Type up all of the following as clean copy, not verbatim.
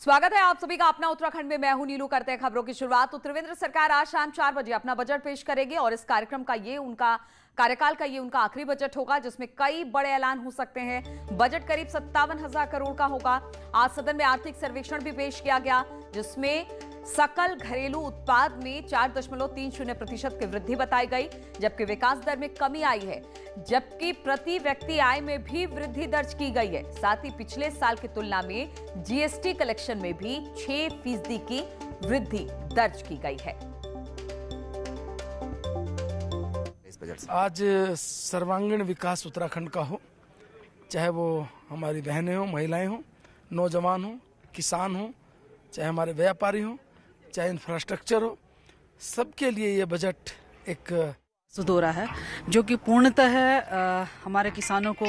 स्वागत है आप सभी का अपना उत्तराखंड में। मैं हूं नीलू। करते हैं खबरों की शुरुआत। तो त्रिवेंद्र सरकार आज शाम 4 बजे अपना बजट पेश करेगी और इस कार्यक्रम का ये उनका कार्यकाल का ये उनका आखिरी बजट होगा, जिसमें कई बड़े ऐलान हो सकते हैं। बजट करीब 57,000 करोड़ का होगा। आज सदन में आर्थिक सर्वेक्षण भी पेश किया गया, जिसमें सकल घरेलू उत्पाद में 4.30% की वृद्धि बताई गई, जबकि विकास दर में कमी आई है, जबकि प्रति व्यक्ति आय में भी वृद्धि दर्ज की गई है। साथ ही पिछले साल की तुलना में जीएसटी कलेक्शन में भी 6% की वृद्धि दर्ज की गई है। आज सर्वांगीण विकास उत्तराखंड का हो, चाहे वो हमारी बहनें हो, महिलाएं हो, नौजवान हो, किसान हो, चाहे हमारे व्यापारी हो, चाहे इंफ्रास्ट्रक्चर हो, सबके लिए ये बजट एक सुदौरा है जो कि पूर्णतः हमारे किसानों को,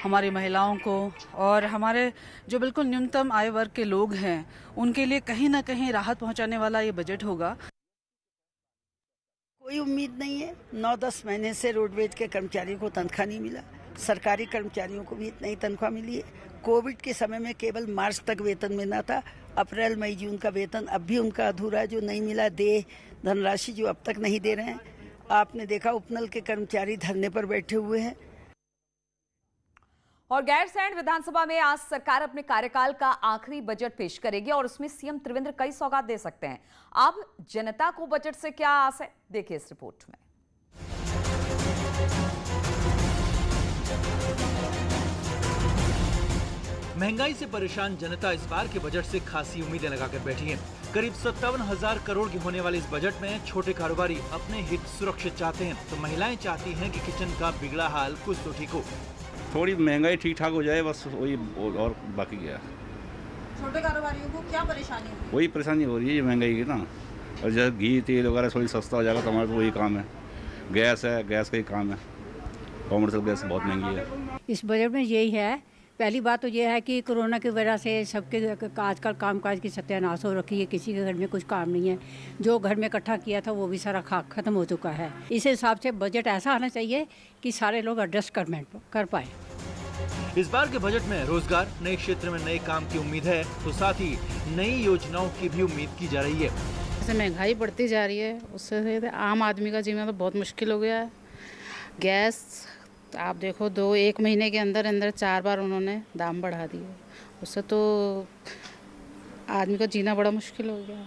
हमारी महिलाओं को और हमारे जो बिल्कुल न्यूनतम आय वर्ग के लोग हैं उनके लिए कहीं ना कहीं राहत पहुंचाने वाला ये बजट होगा। कोई उम्मीद नहीं है। 9-10 महीने से रोडवेज के कर्मचारियों को तनख्वाह नहीं मिला, सरकारी कर्मचारियों को भी इतना ही तनख्वाह मिली है। कोविड के समय में केवल मार्च तक वेतन मिलना था, अप्रैल मई जून का वेतन अब भी उनका अधूरा है, जो नहीं मिला। धनराशि जो अब तक नहीं दे रहे हैं। आपने देखा उपनल के कर्मचारी धरने पर बैठे हुए हैं। और गैरसैंण विधानसभा में आज सरकार अपने कार्यकाल का आखिरी बजट पेश करेगी और उसमें सीएम त्रिवेंद्र कई सौगात दे सकते हैं। अब जनता को बजट से क्या आस है, देखिए इस रिपोर्ट में। महंगाई से परेशान जनता इस बार के बजट से खासी उम्मीदें लगाकर बैठी है। करीब 57,000 करोड़ की होने वाले इस बजट में छोटे कारोबारी अपने हित सुरक्षित चाहते हैं, तो महिलाएं चाहती हैं कि किचन का बिगड़ा हाल कुछ तो ठीक हो। थोड़ी महंगाई ठीक ठाक हो जाए, बस वही, और बाकी क्या। छोटे कारोबारियों को क्या परेशानी है? वही परेशानी हो रही है महंगाई की ना। और जैसे घी तेल वगैरह थोड़ी सस्ता हो जाएगा तो हमारा तो वही काम है। गैस है, गैस का ही काम है। कॉमर्शियल गैस बहुत महंगी है। इस बजट में यही है, पहली बात तो ये है कि कोरोना की वजह से सबके आजकल कामकाज की सत्यानाश हो रखी है। किसी के घर में कुछ काम नहीं है, जो घर में इकट्ठा किया था वो भी सारा खत्म हो चुका है। इस हिसाब से बजट ऐसा आना चाहिए कि सारे लोग एडजस्ट कर पाए। इस बार के बजट में रोजगार, नए क्षेत्र में नए काम की उम्मीद है, तो साथ ही नई योजनाओं की भी उम्मीद की जा रही है। जैसे महंगाई बढ़ती जा रही है, उससे आम आदमी का जीवन तो बहुत मुश्किल हो गया है। गैस आप देखो, 1 महीने के अंदर अंदर 4 बार उन्होंने दाम बढ़ा दिए। उससे तो आदमी का जीना बड़ा मुश्किल हो गया।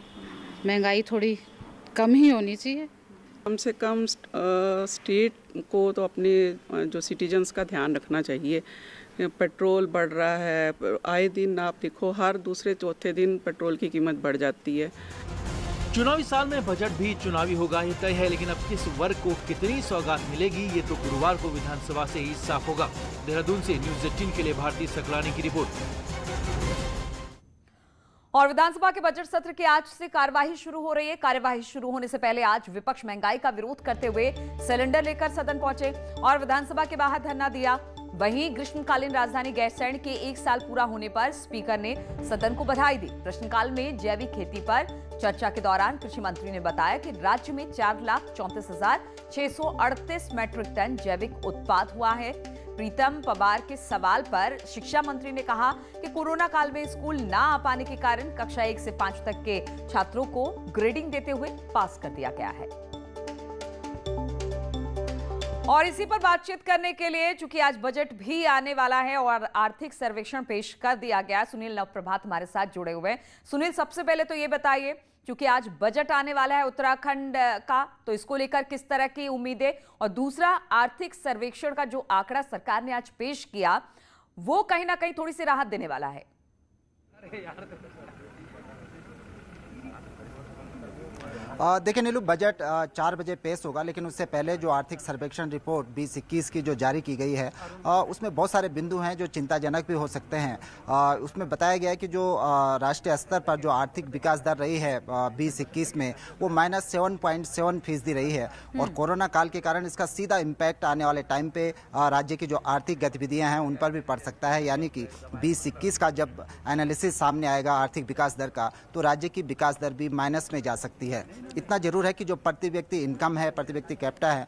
महंगाई थोड़ी कम ही होनी चाहिए। कम से कम स्टेट को तो अपने जो सिटीजन्स का ध्यान रखना चाहिए। पेट्रोल बढ़ रहा है, आए दिन आप देखो हर दूसरे चौथे दिन पेट्रोल की कीमत बढ़ जाती है। चुनावी साल में बजट भी चुनावी होगा, ये तय है, लेकिन अब किस वर्ग को कितनी सौगात मिलेगी ये तो गुरुवार को विधानसभा से ही साफ होगा। देहरादून से न्यूज़ 18 के लिए भारती सकलानी की रिपोर्ट। और विधानसभा के बजट सत्र की आज से कार्यवाही शुरू हो रही है। कार्यवाही शुरू होने से पहले आज विपक्ष महंगाई का विरोध करते हुए सिलेंडर लेकर सदन पहुंचे और विधानसभा के बाहर धरना दिया। वहीं ग्रीष्मकालीन राजधानी गैरसैंण के 1 साल पूरा होने पर स्पीकर ने सदन को बधाई दी। प्रश्नकाल में जैविक खेती पर चर्चा के दौरान कृषि मंत्री ने बताया कि राज्य में 4,34,638 मैट्रिक टन जैविक उत्पाद हुआ है। प्रीतम पवार के सवाल पर शिक्षा मंत्री ने कहा कि कोरोना काल में स्कूल ना आ पाने के कारण कक्षा 1 से 5 तक के छात्रों को ग्रेडिंग देते हुए पास कर दिया गया है। और इसी पर बातचीत करने के लिए, चूंकि आज बजट भी आने वाला है और आर्थिक सर्वेक्षण पेश कर दिया गया, सुनील नवप्रभात हमारे साथ जुड़े हुए हैं। सुनील, सबसे पहले तो ये बताइए, क्योंकि आज बजट आने वाला है उत्तराखंड का, तो इसको लेकर किस तरह की उम्मीदें, और दूसरा आर्थिक सर्वेक्षण का जो आंकड़ा सरकार ने आज पेश किया वो कहीं ना कहीं थोड़ी सी राहत देने वाला है। देखिए नीलू, बजट 4 बजे पेश होगा, लेकिन उससे पहले जो आर्थिक सर्वेक्षण रिपोर्ट 2021 की जो जारी की गई है उसमें बहुत सारे बिंदु हैं जो चिंताजनक भी हो सकते हैं। उसमें बताया गया है कि जो राष्ट्रीय स्तर पर जो आर्थिक विकास दर रही है 2021 में, वो -7.7% रही है और कोरोना काल के कारण इसका सीधा इम्पैक्ट आने वाले टाइम पे राज्य की जो आर्थिक गतिविधियाँ हैं उन पर भी पड़ सकता है। यानी कि 2021 का जब एनालिसिस सामने आएगा आर्थिक विकास दर का, तो राज्य की विकास दर भी माइनस में जा सकती है। इतना जरूर है कि जो प्रति व्यक्ति इनकम है, प्रति व्यक्ति कैपिटा है,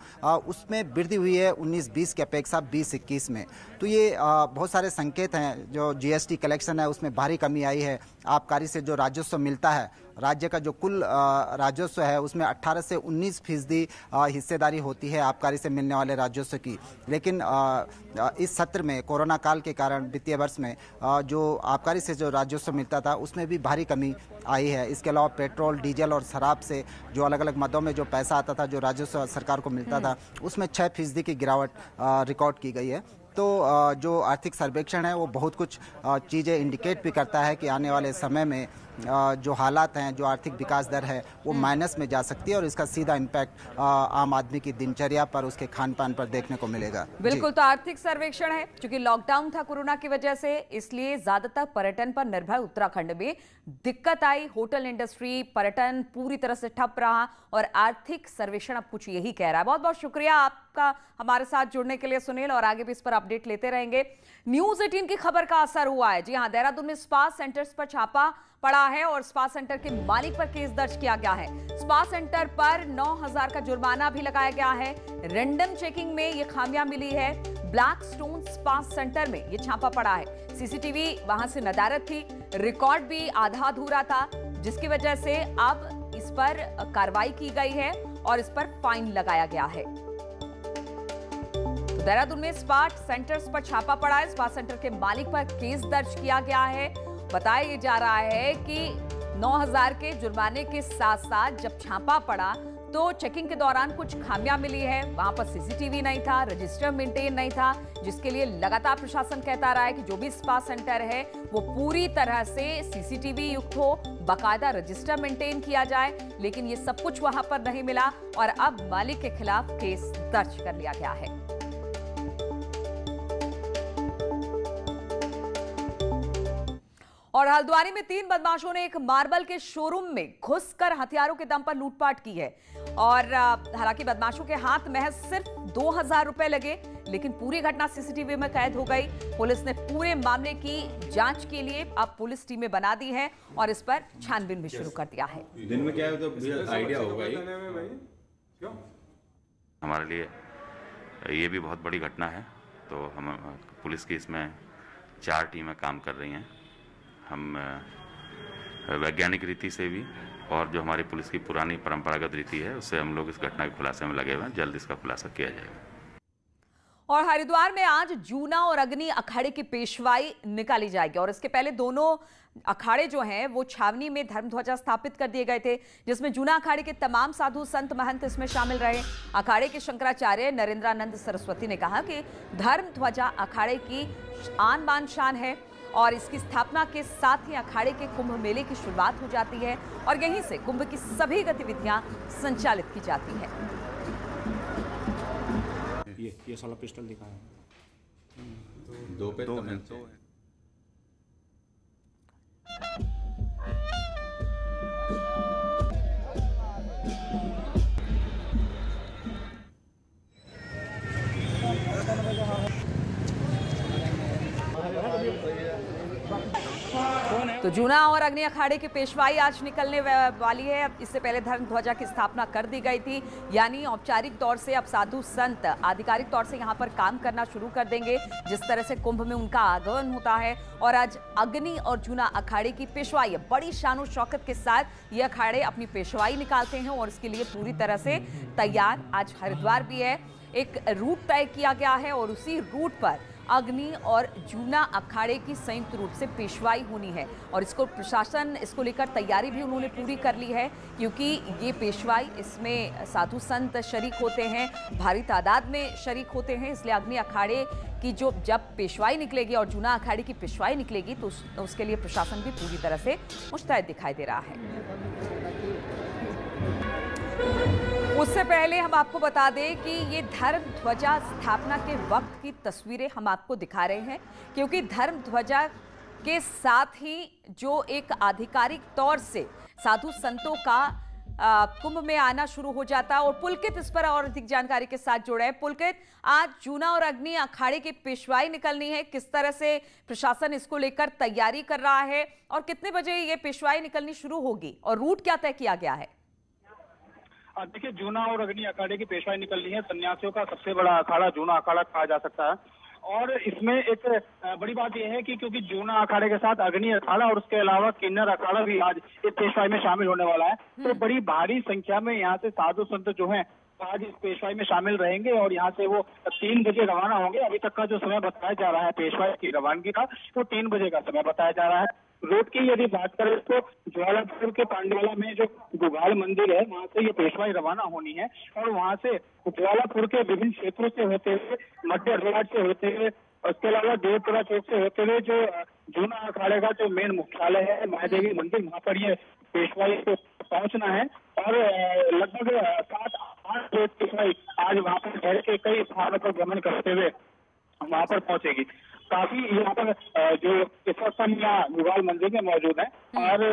उसमें वृद्धि हुई है 19-20 की अपेक्षा 20-21 में। तो ये बहुत सारे संकेत हैं। जो जीएसटी कलेक्शन है उसमें भारी कमी आई है, आबकारी से जो राजस्व मिलता है, राज्य का जो कुल राजस्व है उसमें 18 से 19% हिस्सेदारी होती है आबकारी से मिलने वाले राजस्व की। लेकिन इस सत्र में कोरोना काल के कारण वित्तीय वर्ष में जो आबकारी से जो राजस्व मिलता था उसमें भी भारी कमी आई है। इसके अलावा पेट्रोल, डीजल और शराब से जो अलग अलग मदों में जो पैसा आता था, जो राजस्व सरकार को मिलता था, उसमें 6% की गिरावट रिकॉर्ड की गई है। तो जो आर्थिक सर्वेक्षण है वो बहुत कुछ चीज़ें इंडिकेट भी करता है कि आने वाले समय में जो हालात हैं, जो आर्थिक विकास दर है वो माइनस में जा सकती है और इसका सीधा इम्पैक्ट आम आदमी की दिनचर्या पर, उसके खान पान पर देखने को मिलेगा। बिल्कुल, तो आर्थिक सर्वेक्षण है, क्योंकि लॉकडाउन था कोरोना की वजह से, इसलिए ज्यादातर पर्यटन पर निर्भर उत्तराखंड में दिक्कत आई। होटल इंडस्ट्री, पर्यटन पूरी तरह से ठप रहा और आर्थिक सर्वेक्षण अब कुछ यही कह रहा है। बहुत बहुत शुक्रिया आपका हमारे साथ जुड़ने के लिए सुनील, और आगे भी इस पर अपडेट लेते रहेंगे। न्यूज़ 18 की खबर का असर हुआ है। जी हां, देहरादून में स्पा सेंटर्स पर छापा पड़ा है और स्पा सेंटर के मालिक पर केस दर्ज किया गया है। स्पा सेंटर पर 9,000 का जुर्माना भी लगाया गया है। रैंडम चेकिंग में ये खामियां मिली है। ब्लैक स्टोन स्पा सेंटर में ये छापा पड़ा है। सीसीटीवी वहां से नदारद थी, रिकॉर्ड भी आधा अधूरा था, जिसकी वजह से अब इस पर कार्रवाई की गई है और इस पर फाइन लगाया गया है। तो देहरादून में स्पा सेंटर्स पर छापा पड़ा है। स्पा सेंटर के मालिक पर केस दर्ज किया गया है। बताया जा रहा है कि 9,000 के जुर्माने के साथ साथ जब छापा पड़ा तो चेकिंग के दौरान कुछ खामियां मिली है। वहां पर सीसीटीवी नहीं था, रजिस्टर मेंटेन नहीं था, जिसके लिए लगातार प्रशासन कहता रहा है कि जो भी स्पा सेंटर है वो पूरी तरह से सीसीटीवी युक्त हो, बाकायदा रजिस्टर मेंटेन किया जाए। लेकिन ये सब कुछ वहां पर नहीं मिला और अब मालिक के खिलाफ केस दर्ज कर लिया गया है। और हल्द्वानी में 3 बदमाशों ने एक मार्बल के शोरूम में घुसकर हथियारों के दम पर लूटपाट की है। और हालांकि बदमाशों के हाथ महज सिर्फ 2,000 रुपए लगे, लेकिन पूरी घटना सीसीटीवी में कैद हो गई। पुलिस ने पूरे मामले की जांच के लिए अब पुलिस टीमें बना दी है और इस पर छानबीन भी शुरू कर दिया है। दिन में क्या है तो आइडिया होगा। हमारे लिए ये भी बहुत बड़ी घटना है। तो हम पुलिस की इसमें 4 टीमें काम कर रही हैं। हम वैज्ञानिक रीति से भी और जो हमारी पुलिस की पुरानी परंपरागत रीति है उससे हम लोग इस घटना के खुलासे में लगे हुए हैं। जल्द इसका खुलासा किया जाएगा। और हरिद्वार में आज जूना और अग्नि अखाड़े की पेशवाई निकाली जाएगी और इसके पहले दोनों अखाड़े जो हैं वो छावनी में धर्म ध्वजा स्थापित कर दिए गए थे, जिसमें जूना अखाड़े के तमाम साधु संत महंत इसमें शामिल रहे। अखाड़े के शंकराचार्य नरेंद्रानंद सरस्वती ने कहा कि धर्म ध्वजा अखाड़े की आन बान शान है और इसकी स्थापना के साथ ही अखाड़े के कुंभ मेले की शुरुआत हो जाती है और यहीं से कुंभ की सभी गतिविधियां संचालित की जाती है। ये साला पिस्टल दिखाया है। 2 पे तो तो जूना और अग्नि अखाड़े की पेशवाई आज निकलने वाली है। अब इससे पहले धर्म ध्वजा की स्थापना कर दी गई थी, यानी औपचारिक तौर से अब साधु संत आधिकारिक तौर से यहाँ पर काम करना शुरू कर देंगे, जिस तरह से कुंभ में उनका आगमन होता है। और आज अग्नि और जूना अखाड़े की पेशवाई बड़ी शान शौकत के साथ ये अखाड़े अपनी पेशवाई निकालते हैं और इसके लिए पूरी तरह से तैयार आज हरिद्वार भी है। एक रूट तय किया गया है और उसी रूट पर अग्नि और जूना अखाड़े की संयुक्त रूप से पेशवाई होनी है और इसको प्रशासन इसको लेकर तैयारी भी उन्होंने पूरी कर ली है, क्योंकि ये पेशवाई इसमें साधु संत शरीक होते हैं, भारी तादाद में शरीक होते हैं। इसलिए अग्नि अखाड़े की जब पेशवाई निकलेगी और जूना अखाड़े की पेशवाई निकलेगी तो उसके लिए प्रशासन भी पूरी तरह से मुस्तैद दिखाई दे रहा है। उससे पहले हम आपको बता दें कि ये धर्म ध्वजा स्थापना के वक्त की तस्वीरें हम आपको दिखा रहे हैं, क्योंकि धर्म ध्वजा के साथ ही जो एक आधिकारिक तौर से साधु संतों का कुंभ में आना शुरू हो जाता है। और पुलकित इस पर और अधिक जानकारी के साथ जुड़े हैं। पुलकित, आज जूना और अग्नि अखाड़े की पेशवाई निकलनी है, किस तरह से प्रशासन इसको लेकर तैयारी कर रहा है और कितने बजे ये पेशवाई निकलनी शुरू होगी और रूट क्या तय किया गया है? देखिए, जूना और अग्नि अखाड़े की पेशवाई निकलनी है। सन्यासियों का सबसे बड़ा अखाड़ा जूना अखाड़ा कहा जा सकता है। और इसमें एक बड़ी बात यह है कि क्योंकि जूना अखाड़े के साथ अग्नि अखाड़ा और उसके अलावा किन्नर अखाड़ा भी आज इस पेशवाई में शामिल होने वाला है, तो बड़ी भारी संख्या में यहाँ से साधु संत जो हैं आज इस पेशवाई में शामिल रहेंगे और यहाँ से वो 3 बजे रवाना होंगे। अभी तक का जो समय बताया जा रहा है पेशवाई की रवानगी का, वो 3 बजे का समय बताया जा रहा है। रोड की यदि बात करें तो ज्वालापुर के पांडवाला में जो गुगाल मंदिर है, वहां से ये पेशवाई रवाना होनी है और वहां से ज्वालापुर के विभिन्न क्षेत्रों से होते हुए, मध्य रोड से होते हुए, उसके अलावा देवपुरा चौक से होते हुए जो जूना अखाड़े का जो मेन मुख्यालय है महादेवी मंदिर, वहां पर ये पेशवाई को पहुंचना है और लगभग 7-8 रोज पेशवाई आज वहां पर शहर के कई स्थानों पर भ्रमण करते हुए वहां पर पहुंचेगी। काफी यहाँ पर जो इस वक्त हम यहाँ गुगाल मंदिर में मौजूद है और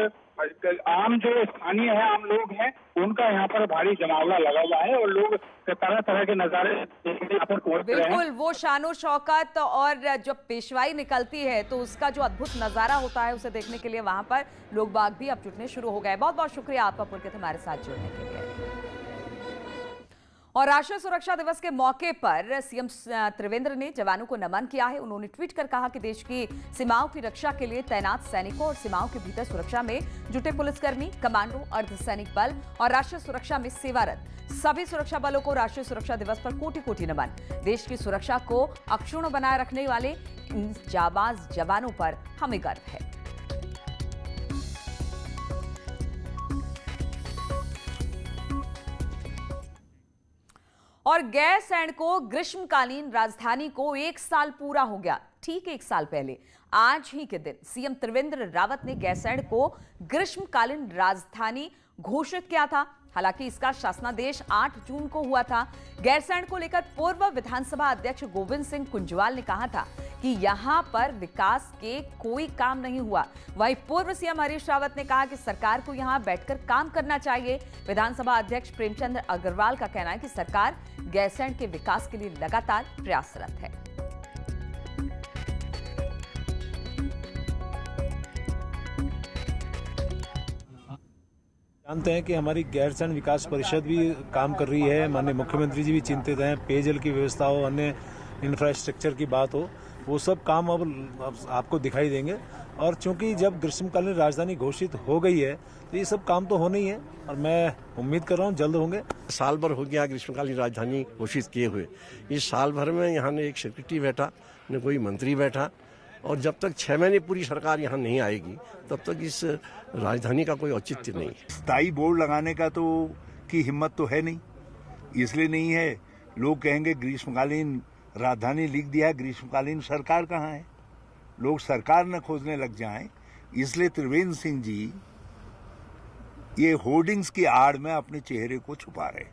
आम जो स्थानीय है, आम लोग हैं, उनका यहाँ पर भारी जमावड़ा लगा हुआ है और लोग तरह तरह के नजारे यहाँ पर पहुंच रहे हैं। बिल्कुल, वो शानो शौकत और जब पेशवाई निकलती है तो उसका जो अद्भुत नजारा होता है उसे देखने के लिए वहां पर लोग बाग भी अब जुटने शुरू हो गए। बहुत बहुत शुक्रिया आपका पुलकित हमारे साथ जुड़ने के लिए। और राष्ट्रीय सुरक्षा दिवस के मौके पर सीएम त्रिवेंद्र ने जवानों को नमन किया है। उन्होंने ट्वीट कर कहा कि देश की सीमाओं की रक्षा के लिए तैनात सैनिकों और सीमाओं के भीतर सुरक्षा में जुटे पुलिसकर्मी, कमांडो, अर्धसैनिक बल और राष्ट्रीय सुरक्षा में सेवारत सभी सुरक्षा बलों को राष्ट्रीय सुरक्षा दिवस पर कोटि कोटि नमन। देश की सुरक्षा को अक्षुण्ण बनाए रखने वाले इन जाबाज जवानों पर हमें गर्व है। और गैरसैंण को ग्रीष्मकालीन राजधानी को 1 साल पूरा हो गया। ठीक 1 साल पहले आज ही के दिन सीएम त्रिवेंद्र रावत ने गैरसैंण को ग्रीष्मकालीन राजधानी घोषित किया था। हालांकि इसका शासनादेश 8 जून को हुआ था। गैरसैंण को लेकर पूर्व विधानसभा अध्यक्ष गोविंद सिंह कुंजवाल ने कहा था कि यहां पर विकास के कोई काम नहीं हुआ। वहीं पूर्व सीएम हरीश रावत ने कहा कि सरकार को यहां बैठकर काम करना चाहिए। विधानसभा अध्यक्ष प्रेमचंद अग्रवाल का कहना है कि सरकार गैरसैंण के विकास के लिए लगातार प्रयासरत है। जानते हैं कि हमारी गैरसैंण विकास परिषद भी काम कर रही है। माननीय मुख्यमंत्री जी भी चिंतित हैं। पेयजल की व्यवस्था हो, अन्य इंफ्रास्ट्रक्चर की बात हो, वो सब काम अब आपको दिखाई देंगे। और चूंकि जब ग्रीष्मकालीन राजधानी घोषित हो गई है तो ये सब काम तो होने ही है और मैं उम्मीद कर रहा हूँ जल्द होंगे। साल भर हो गया ग्रीष्मकालीन राजधानी घोषित किए हुए। इस साल भर में यहाँ न एक सेक्रेटरी बैठा, न कोई मंत्री बैठा, और जब तक 6 महीने पूरी सरकार यहाँ नहीं आएगी तब तक इस राजधानी का कोई औचित्य नहीं। स्थायी बोर्ड लगाने का तो की हिम्मत तो है नहीं, इसलिए नहीं है। लोग कहेंगे ग्रीष्मकालीन राजधानी लिख दिया, ग्रीष्मकालीन सरकार कहाँ है? लोग सरकार न खोजने लग जाएं, इसलिए त्रिवेंद्र सिंह जी ये होर्डिंग्स की आड़ में अपने चेहरे को छुपा रहे।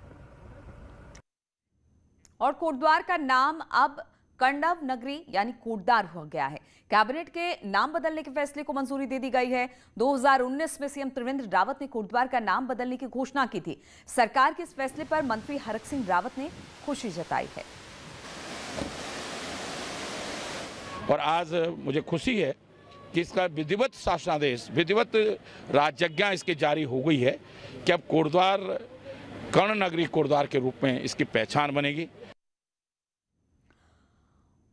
और कोटद्वार का नाम अब कण्व नगरी यानी कोटद्वार हो गया है। कैबिनेट के नाम बदलने के फैसले को मंजूरी दे दी गई है। 2019 में सीएम त्रिवेंद्र रावत ने कोटद्वार का नाम बदलने की घोषणा की थी। सरकार के इस फैसले पर मंत्री हरक सिंह रावत ने खुशी जताई है। और आज मुझे खुशी है कि इसका विधिवत शासनादेश, विधिवत राजज्ञा इसकी जारी हो गई है कि अब कोटद्वार कर्ण नगरी कोटद्वार के रूप में इसकी पहचान बनेगी।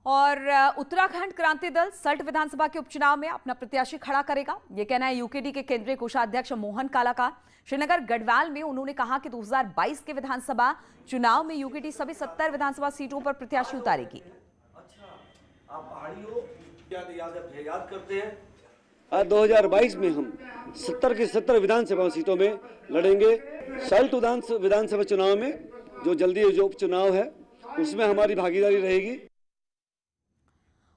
और उत्तराखंड क्रांति दल सल्ट विधानसभा के उपचुनाव में अपना प्रत्याशी खड़ा करेगा, यह कहना है यूकेडी के केंद्रीय कोषाध्यक्ष मोहन काला का। श्रीनगर गढ़वाल में उन्होंने कहा कि 2022 के विधानसभा चुनाव में यूकेडी सभी 70 विधानसभा सीटों पर प्रत्याशी उतारेगी। आप पहाड़ियों याद करते हैं 2022 में हम 70 की 70 विधानसभा सीटों में लड़ेंगे। सल्ट विधानसभा चुनाव में जो जल्दी जो उपचुनाव है उसमें हमारी भागीदारी रहेगी।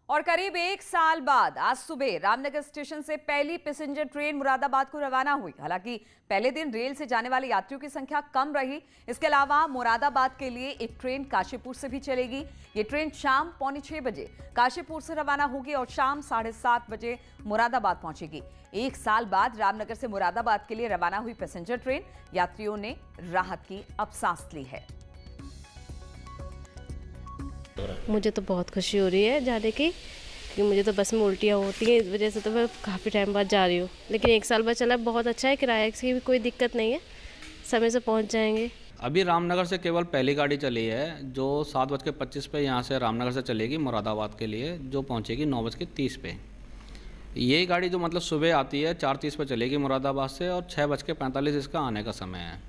और करीब 1 साल बाद आज सुबह रामनगर स्टेशन से पहली पैसेंजर ट्रेन मुरादाबाद को रवाना हुई। हालांकि पहले दिन रेल से जाने वाले यात्रियों की संख्या कम रही। इसके अलावा मुरादाबाद के लिए एक ट्रेन काशीपुर से भी चलेगी। ये ट्रेन शाम 5:45 बजे काशीपुर से रवाना होगी और शाम 7:30 बजे मुरादाबाद पहुंचेगी। 1 साल बाद रामनगर से मुरादाबाद के लिए रवाना हुई पैसेंजर ट्रेन यात्रियों ने राहत की अब सांस ली है। मुझे तो बहुत खुशी हो रही है जाने की, क्योंकि मुझे तो बस में उल्टियाँ होती हैं, इस वजह से तो मैं काफ़ी टाइम बाद जा रही हूँ। लेकिन 1 साल बाद चला बहुत अच्छा है, किराए की भी कोई दिक्कत नहीं है, समय से पहुँच जाएंगे। अभी रामनगर से केवल पहली गाड़ी चली है जो 7:25 पे यहाँ से रामनगर से चलेगी मुरादाबाद के लिए, जो पहुँचेगी 9:30 पे। ये गाड़ी जो मतलब सुबह आती है 4:30 पे चलेगी मुरादाबाद से और 6:45 इसका आने का समय है।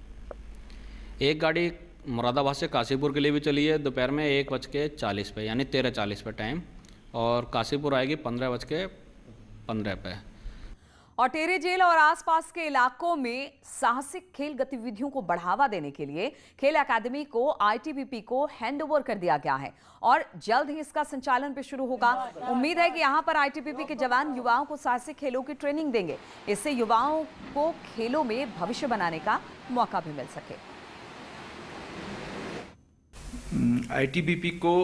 एक गाड़ी मुरादाबाद से काशीपुर के लिए भी चली है दोपहर में 1:40 पे, यानी 13:40 पे टाइम, और काशीपुर आएगी 15:15 पे। और टेहरी जेल और आसपास के इलाकों में साहसिक खेल गतिविधियों को बढ़ावा देने के लिए खेल अकादमी को आईटीबीपी को हैंडओवर कर दिया गया है और जल्द ही इसका संचालन भी शुरू होगा। उम्मीद है कि यहां पर आईटीबीपी के जवान युवाओं को साहसिक खेलों की ट्रेनिंग देंगे। इससे युवाओं को खेलों में भविष्य बनाने का मौका भी मिल सके। आईटीबीपी को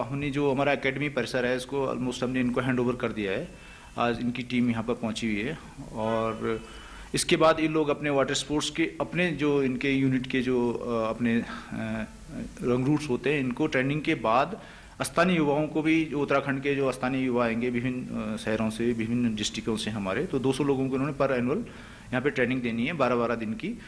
हमने जो हमारा एकेडमी परिसर है इसको ऑलमोस्ट हमने इनको हैंडओवर कर दिया है। आज इनकी टीम यहाँ पर पहुँची हुई है और इसके बाद ये लोग अपने वाटर स्पोर्ट्स के अपने जो इनके यूनिट के जो अपने रंग रूट्स होते हैं इनको ट्रेनिंग के बाद स्थानीय युवाओं को भी, जो उत्तराखंड के जो स्थानीय युवा आएंगे विभिन्न शहरों से, विभिन्न डिस्ट्रिक्टों से हमारे, तो 200 लोगों को उन्होंने पर एनुअल यहाँ पे ट्रेनिंग देनी है 12-12 दिन की।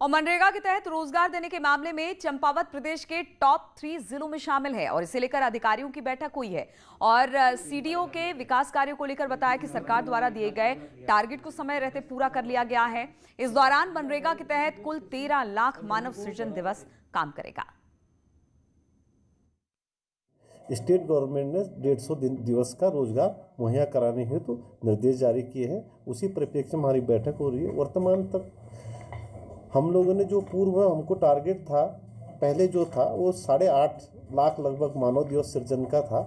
और मनरेगा के तहत रोजगार देने के मामले में चंपावत प्रदेश के टॉप 3 जिलों में शामिल है और इसे लेकर अधिकारियों की बैठक हुई है और सीडीओ के विकास कार्यों को लेकर बताया कि सरकार द्वारा दिए गए टारगेट को समय रहते पूरा कर लिया गया है। इस दौरान मनरेगा के तहत कुल 13 लाख मानव सृजन दिवस काम करेगा। स्टेट गवर्नमेंट ने 150 दिवस का रोजगार मुहैया कराने हेतु निर्देश जारी किए हैं। उसी परिप्रेक्ष्य में हमारी बैठक हो रही है। वर्तमान तक हम लोगों ने जो पूर्व में हमको टारगेट था, पहले जो था वो 8.5 लाख लगभग मानव दिवस सृजन का था,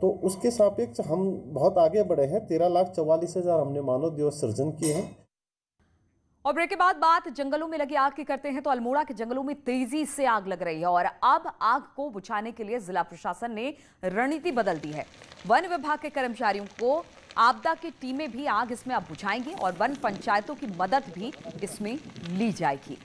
तो उसके सापेक्ष हम बहुत आगे बढ़े हैं। 13,44,000 हमने मानव दिवस सृजन किए हैं। और ब्रेक के बाद बात जंगलों में लगी आग की करते हैं तो अल्मोड़ा के जंगलों में तेजी से आग लग रही है और अब आग को बुझाने के लिए जिला प्रशासन ने रणनीति बदल दी है। वन विभाग के कर्मचारियों को आपदा की टीमें भी आग इसमें अब बुझाएंगी और वन पंचायतों की मदद भी इसमें ली जाएगी।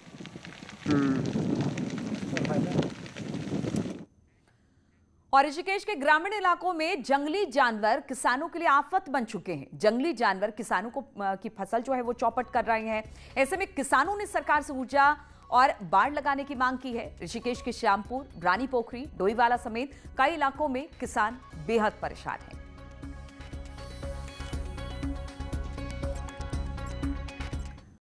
और ऋषिकेश के ग्रामीण इलाकों में जंगली जानवर किसानों के लिए आफत बन चुके हैं। जंगली जानवर किसानों को की फसल जो है वो चौपट कर रहे हैं। ऐसे में किसानों ने सरकार से ऊर्जा और बाड़ लगाने की मांग की है। ऋषिकेश के श्यामपुर, रानी पोखरी, डोईवाला समेत कई इलाकों में किसान बेहद परेशान हैं।